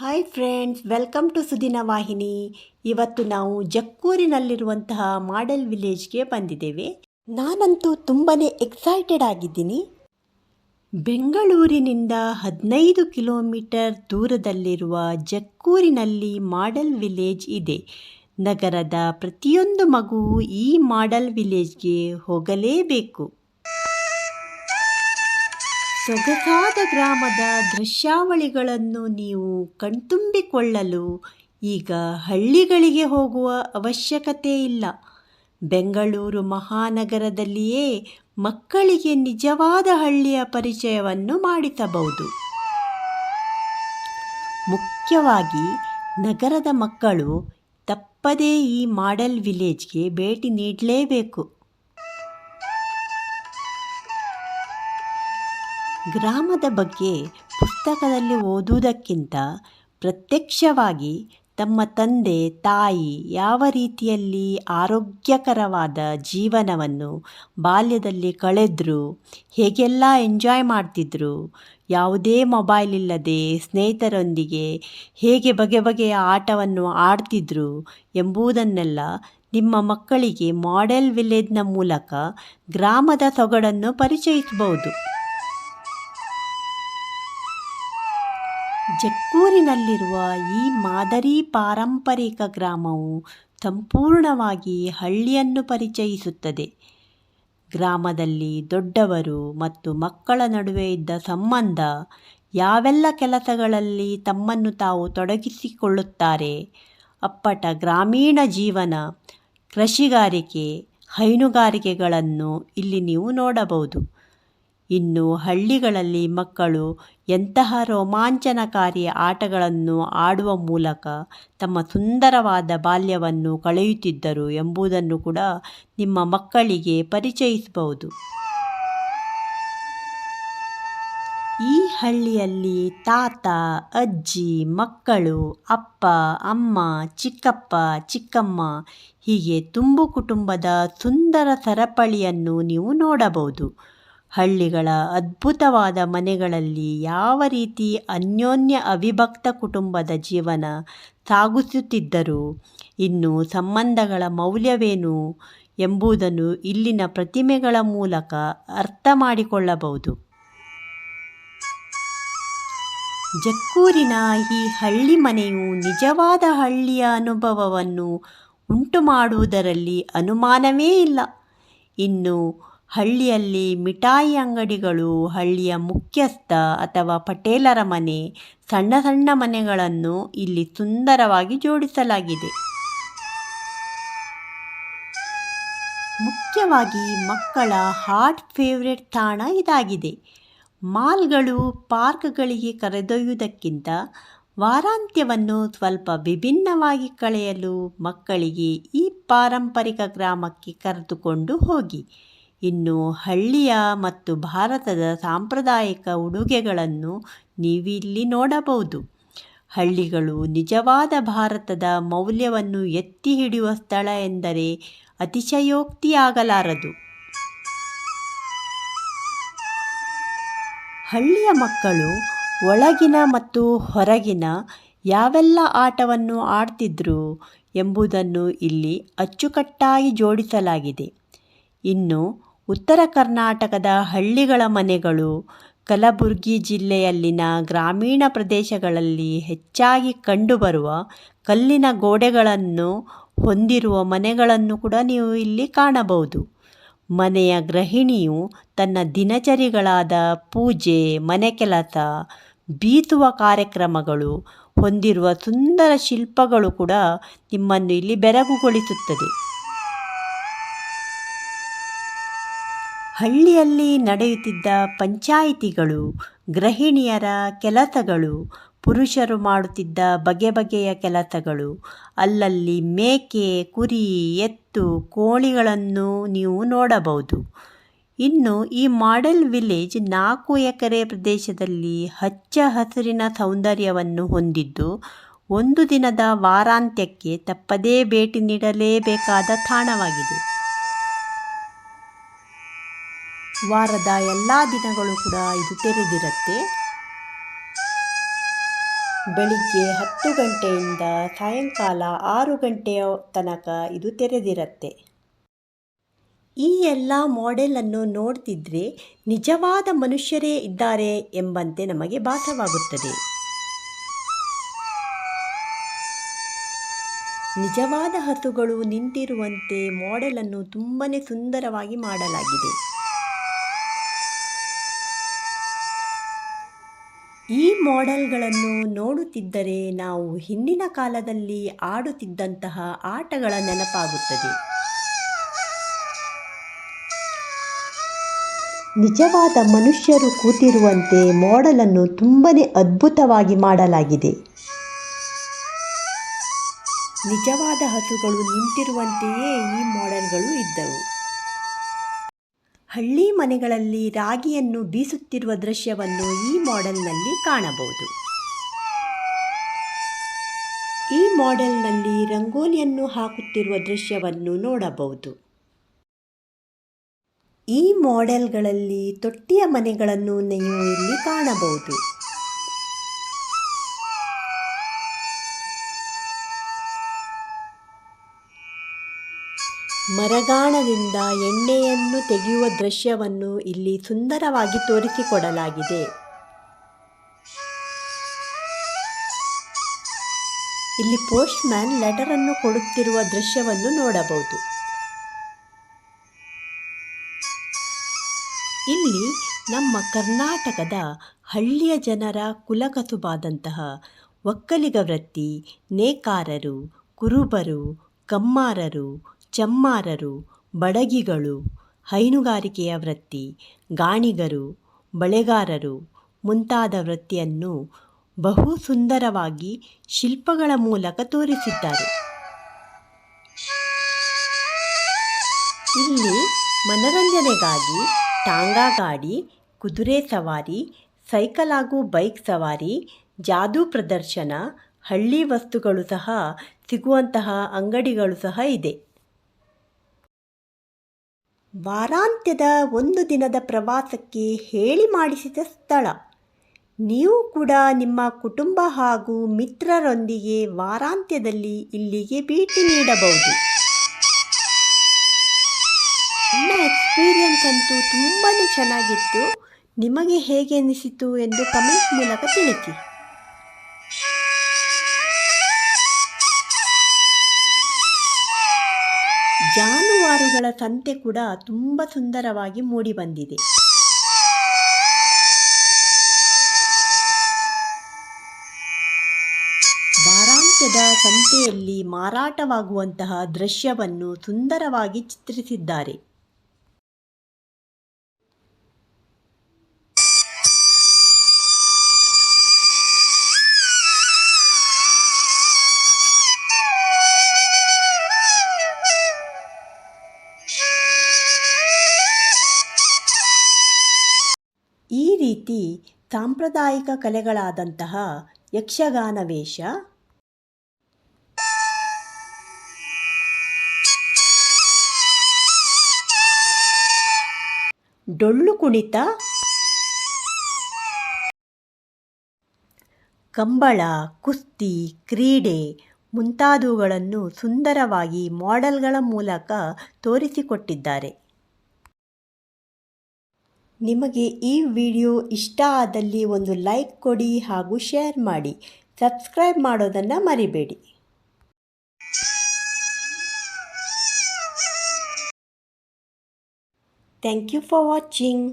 Hi friends, welcome to ಸುದಿನ ವಾಹಿನಿ. ಇವತ್ತು ನಾವು ಜಕ್ಕೂರಿನಲ್ಲಿರುವಂತಹ ಮಾಡೆಲ್ ವಿಲೇಜ್ಗೆ ಬಂದಿದ್ದೇವೆ. ನಾನಂತೂ ತುಂಬಾ ಎಕ್ಸೈಟೆಡ್ ಆಗಿದ್ದೀನಿ. ಬೆಂಗಳೂರಿನಿಂದ 15 ಕಿಲೋಮೀಟರ್ ದೂರದಲ್ಲಿರುವ ಜಕ್ಕೂರಿನಲ್ಲಿ ಮಾಡೆಲ್ ವಿಲೇಜ್ ಇದೆ. ನಗರದ ಪ್ರತಿಯೊಂದು ಮಗುವು ಈ ಮಾಡೆಲ್ ವಿಲೇಜ್ಗೆ ಹೋಗಲೇಬೇಕು. ಸೊಗಸಾದ ಗ್ರಾಮದ ದೃಶ್ಯಾವಳಿಗಳನ್ನು ನೀವು ಕಣ್ತುಂಬಿಕೊಳ್ಳಲು ಈಗ ಹಳ್ಳಿಗಳಿಗೆ ಹೋಗುವ ಅವಶ್ಯಕತೆ ಇಲ್ಲ. ಬೆಂಗಳೂರು ಮಹಾನಗರದಲ್ಲಿಯೇ ಮಕ್ಕಳಿಗೆ ನಿಜವಾದ ಹಳ್ಳಿಯ ಪರಿಚಯವನ್ನು ಮಾಡಿಸಬಹುದು. ಮುಖ್ಯವಾಗಿ ನಗರದ ಮಕ್ಕಳು ತಪ್ಪದೇ ಈ ಮಾಡೆಲ್ ವಿಲೇಜ್ಗೆ ಭೇಟಿ ನೀಡಲೇಬೇಕು. ಗ್ರಾಮದ ಬಗ್ಗೆ ಪುಸ್ತಕದಲ್ಲಿ ಓದುವುದಕ್ಕಿಂತ ಪ್ರತ್ಯಕ್ಷವಾಗಿ ತಮ್ಮ ತಂದೆ ತಾಯಿ ಯಾವ ರೀತಿಯಲ್ಲಿ ಆರೋಗ್ಯಕರವಾದ ಜೀವನವನ್ನು ಬಾಲ್ಯದಲ್ಲಿ ಕಳೆದ್ರು, ಹೇಗೆಲ್ಲ ಎಂಜಾಯ್ ಮಾಡ್ತಿದ್ರು, ಯಾವುದೇ ಮೊಬೈಲ್ ಇಲ್ಲದೆ ಸ್ನೇಹಿತರೊಂದಿಗೆ ಹೇಗೆ ಬಗೆ ಬಗೆಯ ಆಟವನ್ನು ಆಡ್ತಿದ್ರು ಎಂಬುದನ್ನೆಲ್ಲ ನಿಮ್ಮ ಮಕ್ಕಳಿಗೆ ಮಾಡೆಲ್ ವಿಲೇಜ್ನ ಮೂಲಕ ಗ್ರಾಮದ ಸೊಗಡನ್ನು ಪರಿಚಯಿಸಬಹುದು. ಜಕ್ಕೂರಿನಲ್ಲಿರುವ ಈ ಮಾದರಿ ಪಾರಂಪರಿಕ ಗ್ರಾಮವು ಸಂಪೂರ್ಣವಾಗಿ ಹಳ್ಳಿಯನ್ನು ಪರಿಚಯಿಸುತ್ತದೆ. ಗ್ರಾಮದಲ್ಲಿ ದೊಡ್ಡವರು ಮತ್ತು ಮಕ್ಕಳ ನಡುವೆ ಇದ್ದ ಸಂಬಂಧ, ಯಾವೆಲ್ಲ ಕೆಲಸಗಳಲ್ಲಿ ತಮ್ಮನ್ನು ತಾವು ತೊಡಗಿಸಿಕೊಳ್ಳುತ್ತಾರೆ, ಅಪ್ಪಟ ಗ್ರಾಮೀಣ ಜೀವನ, ಕೃಷಿಗಾರಿಕೆ, ಹೈನುಗಾರಿಕೆಗಳನ್ನು ಇಲ್ಲಿ ನೀವು ನೋಡಬಹುದು. ಇನ್ನು ಹಳ್ಳಿಗಳಲ್ಲಿ ಮಕ್ಕಳು ಎಂತಹ ರೋಮಾಂಚನಕಾರಿ ಆಟಗಳನ್ನು ಆಡುವ ಮೂಲಕ ತಮ್ಮ ಸುಂದರವಾದ ಬಾಲ್ಯವನ್ನು ಕಳೆಯುತ್ತಿದ್ದರು ಎಂಬುದನ್ನು ಕೂಡ ನಿಮ್ಮ ಮಕ್ಕಳಿಗೆ ಪರಿಚಯಿಸಬಹುದು. ಈ ಹಳ್ಳಿಯಲ್ಲಿ ತಾತ, ಅಜ್ಜಿ, ಮಕ್ಕಳು, ಅಪ್ಪ, ಅಮ್ಮ, ಚಿಕ್ಕಪ್ಪ, ಚಿಕ್ಕಮ್ಮ ಹೀಗೆ ತುಂಬು ಕುಟುಂಬದ ಸುಂದರ ಸರಪಳಿಯನ್ನು ನೀವು ನೋಡಬಹುದು. ಹಳ್ಳಿಗಳ ಅದ್ಭುತವಾದ ಮನೆಗಳಲ್ಲಿ ಯಾವ ರೀತಿ ಅನ್ಯೋನ್ಯ ಅವಿಭಕ್ತ ಕುಟುಂಬದ ಜೀವನ ಸಾಗಿಸುತ್ತಿದ್ದರು, ಇನ್ನು ಸಂಬಂಧಗಳ ಮೌಲ್ಯವೇನು ಎಂಬುದನ್ನು ಇಲ್ಲಿನ ಪ್ರತಿಮೆಗಳ ಮೂಲಕ ಅರ್ಥ ಮಾಡಿಕೊಳ್ಳಬಹುದು. ಜಕ್ಕೂರಿನ ಈ ಹಳ್ಳಿ ಮನೆಯು ನಿಜವಾದ ಹಳ್ಳಿಯ ಅನುಭವವನ್ನು ಉಂಟು ಮಾಡುವುದರಲ್ಲಿ ಅನುಮಾನವೇ ಇಲ್ಲ. ಇನ್ನು ಹಳ್ಳಿಯಲ್ಲಿ ಮಿಠಾಯಿ ಅಂಗಡಿಗಳು, ಹಳ್ಳಿಯ ಮುಖ್ಯಸ್ಥ ಅಥವಾ ಪಟೇಲರ ಮನೆ, ಸಣ್ಣ ಸಣ್ಣ ಮನೆಗಳನ್ನು ಇಲ್ಲಿ ಸುಂದರವಾಗಿ ಜೋಡಿಸಲಾಗಿದೆ. ಮುಖ್ಯವಾಗಿ ಮಕ್ಕಳ ಹಾಟ್ ಫೇವರೇಟ್ ತಾಣ ಇದಾಗಿದೆ. ಮಾಲ್ಗಳು, ಪಾರ್ಕ್ಗಳಿಗೆ ಕರೆದೊಯ್ಯುವುದಕ್ಕಿಂತ ವಾರಾಂತ್ಯವನ್ನು ಸ್ವಲ್ಪ ವಿಭಿನ್ನವಾಗಿ ಕಳೆಯಲು ಮಕ್ಕಳಿಗೆ ಈ ಪಾರಂಪರಿಕ ಗ್ರಾಮಕ್ಕೆ ಕರೆದುಕೊಂಡು ಹೋಗಿ. ಇನ್ನು ಹಳ್ಳಿಯ ಮತ್ತು ಭಾರತದ ಸಾಂಪ್ರದಾಯಿಕ ಉಡುಗೆಗಳನ್ನು ನೀವಿಲ್ಲಿ ನೋಡಬಹುದು. ಹಳ್ಳಿಗಳು ನಿಜವಾದ ಭಾರತದ ಮೌಲ್ಯವನ್ನು ಎತ್ತಿ ಹಿಡಿಯುವ ಸ್ಥಳ ಎಂದರೆ ಅತಿಶಯೋಕ್ತಿಯಾಗಲಾರದು. ಹಳ್ಳಿಯ ಮಕ್ಕಳು ಒಳಗಿನ ಮತ್ತು ಹೊರಗಿನ ಯಾವೆಲ್ಲ ಆಟವನ್ನು ಆಡ್ತಿದ್ರು ಎಂಬುದನ್ನು ಇಲ್ಲಿ ಅಚ್ಚುಕಟ್ಟಾಗಿ ಜೋಡಿಸಲಾಗಿದೆ. ಇನ್ನು ಉತ್ತರ ಕರ್ನಾಟಕದ ಹಳ್ಳಿಗಳ ಮನೆಗಳು, ಕಲಬುರಗಿ ಜಿಲ್ಲೆಯಲ್ಲಿನ ಗ್ರಾಮೀಣ ಪ್ರದೇಶಗಳಲ್ಲಿ ಹೆಚ್ಚಾಗಿ ಕಂಡುಬರುವ ಕಲ್ಲಿನ ಗೋಡೆಗಳನ್ನು ಹೊಂದಿರುವ ಮನೆಗಳನ್ನು ಕೂಡ ನೀವು ಇಲ್ಲಿ ಕಾಣಬಹುದು. ಮನೆಯ ಗೃಹಿಣಿಯು ತನ್ನ ದಿನಚರಿಗಳಾದ ಪೂಜೆ, ಮನೆ ಕೆಲಸ, ಬೀಸುವ ಕಾರ್ಯಕ್ರಮಗಳು ಹೊಂದಿರುವ ಸುಂದರ ಶಿಲ್ಪಗಳು ಕೂಡ ನಿಮ್ಮನ್ನು ಇಲ್ಲಿ ಬೆರಗುಗೊಳಿಸುತ್ತದೆ. ಹಳ್ಳಿಯಲ್ಲಿ ನಡೆಯುತ್ತಿದ್ದ ಪಂಚಾಯಿತಿಗಳು, ಗೃಹಿಣಿಯರ ಕೆಲಸಗಳು, ಪುರುಷರು ಮಾಡುತ್ತಿದ್ದ ಬಗೆ ಬಗೆಯ ಕೆಲಸಗಳು, ಅಲ್ಲಲ್ಲಿ ಮೇಕೆ, ಕುರಿ, ಎತ್ತು, ಕೋಳಿಗಳನ್ನು ನೀವು ನೋಡಬಹುದು. ಇನ್ನು ಈ ಮಾಡೆಲ್ ವಿಲೇಜ್ 4 ಎಕರೆ ಪ್ರದೇಶದಲ್ಲಿ ಹಚ್ಚ ಹಸಿರಿನ ಸೌಂದರ್ಯವನ್ನು ಹೊಂದಿದ್ದು, ಒಂದು ದಿನದ ವಾರಾಂತ್ಯಕ್ಕೆ ತಪ್ಪದೇ ಭೇಟಿ ನೀಡಲೇಬೇಕಾದ ತಾಣವಾಗಿದೆ. ವಾರದ ಎಲ್ಲ ದಿನಗಳು ಕೂಡ ಇದು ತೆರೆದಿರುತ್ತೆ. ಬೆಳಿಗ್ಗೆ 10 ಗಂಟೆಯಿಂದ ಸಾಯಂಕಾಲ 6 ಗಂಟೆಯ ತನಕ ಇದು ತೆರೆದಿರುತ್ತೆ. ಈ ಎಲ್ಲ ಮಾಡೆಲನ್ನು ನೋಡ್ತಿದ್ರೆ ನಿಜವಾದ ಮನುಷ್ಯರೇ ಇದ್ದಾರೆ ಎಂಬಂತೆ ನಮಗೆ ಭಾಸವಾಗುತ್ತದೆ. ನಿಜವಾದ ಹಸುಗಳು ನಿಂತಿರುವಂತೆ ಮಾಡೆಲನ್ನು ತುಂಬನೇ ಸುಂದರವಾಗಿ ಮಾಡಲಾಗಿದೆ. ಈ ಮಾಡೆಲ್ಗಳನ್ನು ನೋಡುತ್ತಿದ್ದರೆ ನಾವು ಹಿಂದಿನ ಕಾಲದಲ್ಲಿ ಆಡುತ್ತಿದ್ದಂತಹ ಆಟಗಳ ನೆನಪಾಗುತ್ತದೆ. ನಿಜವಾದ ಮನುಷ್ಯರು ಕೂತಿರುವಂತೆ ಮಾಡೆಲನ್ನು ತುಂಬನೇ ಅದ್ಭುತವಾಗಿ ಮಾಡಲಾಗಿದೆ. ನಿಜವಾದ ಹಸುಗಳು ನಿಂತಿರುವಂತೆಯೇ ಈ ಮಾಡೆಲ್ಗಳು ಇದ್ದವು. ಹಳ್ಳಿ ಮನೆಗಳಲ್ಲಿ ರಾಗಿಯನ್ನು ಬೀಸುತ್ತಿರುವ ದೃಶ್ಯವನ್ನು ಈ ಮಾಡೆಲ್ನಲ್ಲಿ ಕಾಣಬಹುದು. ಈ ಮಾಡೆಲ್ನಲ್ಲಿ ರಂಗೋಲಿಯನ್ನು ಹಾಕುತ್ತಿರುವ ದೃಶ್ಯವನ್ನು ನೋಡಬಹುದು. ಈ ಮಾಡೆಲ್ಗಳಲ್ಲಿ ತೊಟ್ಟಿಯ ಮನೆಗಳನ್ನು ನೀವು ಇಲ್ಲಿ ಕಾಣಬಹುದು. ಮರಗಾಣದಿಂದ ಎಣ್ಣೆಯನ್ನು ತೆಗೆಯುವ ದೃಶ್ಯವನ್ನು ಇಲ್ಲಿ ಸುಂದರವಾಗಿ ತೋರಿಸಿಕೊಡಲಾಗಿದೆ. ಇಲ್ಲಿ ಪೋಸ್ಟ್ ಮ್ಯಾನ್ ಲೆಟರ್ ಅನ್ನು ಕೊಡುತ್ತಿರುವ ದೃಶ್ಯವನ್ನು ನೋಡಬಹುದು. ಇಲ್ಲಿ ನಮ್ಮ ಕರ್ನಾಟಕದ ಹಳ್ಳಿಯ ಜನರ ಕುಲಕಸುಬಾದಂತಹ ಒಕ್ಕಲಿಗ ವೃತ್ತಿ, ನೇಕಾರರು, ಕುರುಬರು, ಕಮ್ಮಾರರು, ಚಮ್ಮಾರರು, ಬಡಗಿಗಳು, ಹೈನುಗಾರಿಕೆಯ ವೃತ್ತಿ, ಗಾಣಿಗರು, ಬಳೆಗಾರರು ಮುಂತಾದ ವೃತ್ತಿಯನ್ನು ಬಹು ಸುಂದರವಾಗಿ ಶಿಲ್ಪಗಳ ಮೂಲಕ ತೋರಿಸಿದ್ದಾರೆ. ಇಲ್ಲಿ ಮನರಂಜನೆಗಾಗಿ ಟಾಂಗಾ ಗಾಡಿ, ಕುದುರೆ ಸವಾರಿ, ಸೈಕಲ್ ಹಾಗೂ ಬೈಕ್ ಸವಾರಿ, ಜಾದೂ ಪ್ರದರ್ಶನ, ಹಳ್ಳಿ ವಸ್ತುಗಳು ಸಹ ಸಿಗುವಂತಹ ಅಂಗಡಿಗಳು ಸಹ ಇದೆ. ವಾರಾಂತ್ಯದ ಒಂದು ದಿನದ ಪ್ರವಾಸಕ್ಕೆ ಹೇಳಿ ಮಾಡಿಸಿದ ಸ್ಥಳ. ನೀವು ಕೂಡ ನಿಮ್ಮ ಕುಟುಂಬ ಹಾಗೂ ಮಿತ್ರರೊಂದಿಗೆ ವಾರಾಂತ್ಯದಲ್ಲಿ ಇಲ್ಲಿಗೆ ಭೇಟಿ ನೀಡಬಹುದು. ನನ್ನ ಎಕ್ಸ್ಪೀರಿಯನ್ಸ್ ಅಂತೂ ತುಂಬಾ ಚೆನ್ನಾಗಿತ್ತು. ನಿಮಗೆ ಹೇಗೆ ಅನಿಸಿತು ಎಂದು ಕಮೆಂಟ್ ಮೂಲಕ ತಿಳಿಸಿ. ಜಾನುವಾರುಗಳ ಸಂತೆ ಕೂಡ ತುಂಬ ಸುಂದರವಾಗಿ ಮೂಡಿಬಂದಿದೆ. ವಾರಾಂತ್ಯದ ಸಂತೆಯಲ್ಲಿ ಮಾರಾಟವಾಗುವಂತಹ ದೃಶ್ಯವನ್ನು ಸುಂದರವಾಗಿ ಚಿತ್ರಿಸಿದ್ದಾರೆ. ಈ ರೀತಿ ಸಾಂಪ್ರದಾಯಿಕ ಕಲೆಗಳಾದಂತಹ ಯಕ್ಷಗಾನ ವೇಷ, ಡೊಳ್ಳು ಕುಣಿತ, ಕಂಬಳ, ಕುಸ್ತಿ, ಕ್ರೀಡೆ ಮುಂತಾದವುಗಳನ್ನು ಸುಂದರವಾಗಿ ಮಾಡೆಲ್ಗಳ ಮೂಲಕ ತೋರಿಸಿಕೊಟ್ಟಿದ್ದಾರೆ. ನಿಮಗೆ ಈ ವಿಡಿಯೋ ಇಷ್ಟ ಆದಲ್ಲಿ ಒಂದು ಲೈಕ್ ಕೊಡಿ ಹಾಗೂ ಶೇರ್ ಮಾಡಿ. ಸಬ್ಸ್ಕ್ರೈಬ್ ಮಾಡೋದನ್ನು ಮರಿಬೇಡಿ. Thank you for watching.